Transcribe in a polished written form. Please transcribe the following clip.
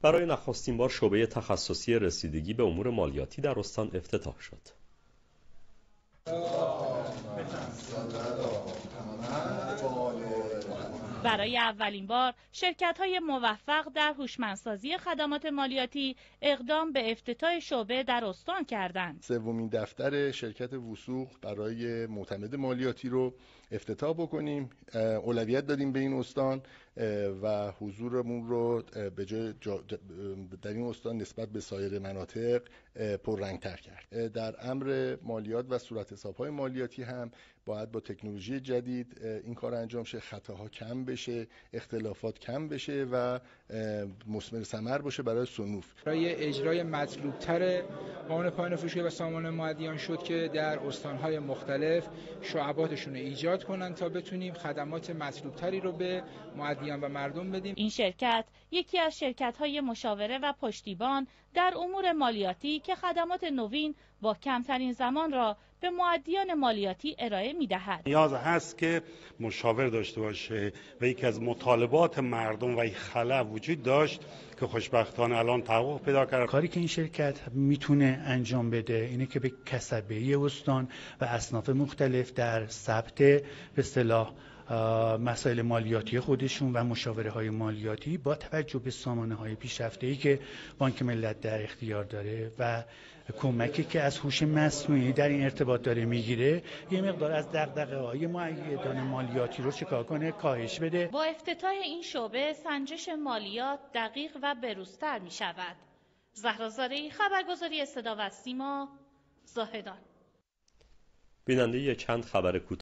برای نخستین بار شعبه تخصصی رسیدگی به امور مالیاتی در استان افتتاح شد. برای اولین بار شرکت‌های موفق در هوشمندسازی خدمات مالیاتی اقدام به افتتاح شعبه در استان کردند. سومین دفتر شرکت وثوق برای معتمد مالیاتی رو افتتاح بکنیم. اولویت دادیم به این استان و حضورمون رو به جای در این استان نسبت به سایر مناطق پررنگ‌تر کرد. در امر مالیات و صورتحساب‌های مالیاتی هم باید با تکنولوژی جدید این کار انجام شه، خطاها کم بشه، اختلافات کم بشه و مثمر ثمر باشه برای صنوف. برای اجرای مطلوب‌تر قانون پایان فروشگاه و سامان مؤدیان شد که در استان‌های مختلف شعباتشون رو ایجاد کنن تا بتونیم خدمات مطلوب‌تری رو به مؤدیان و مردم بدیم. این شرکت یکی از شرکت‌های مشاوره و پشتیبان در امور مالیاتی که خدمات نوین با کمترین زمان را به مؤدیان مالیاتی ارائه می‌دهد. نیاز هست که مشاور داشته باشه و یکی از مطالبات مردم و این خلأ وجود داشت که خوشبختانه الان تحقق پیدا کرد. کاری که این شرکت میتونه انجام بده اینه که به کسبه استان و اصناف مختلف در ثبت به اصطلاح مسائل مالیاتی خودشون و مشاوره های مالیاتی با توجه به سامانه های پیشرفته‌ای که بانک ملت در اختیار داره و کمکی که از هوش مصنوعی در این ارتباط داره میگیره یه مقدار از دغدغه‌های مؤیدان مالیاتی رو چیکار کنه، کاهش بده. با افتتاح این شعبه سنجش مالیات دقیق و بروزتر می شود. زهرا زارعی، خبرگزاری صدا و سیما، زاهدان. بیننده چند خبر کوتاه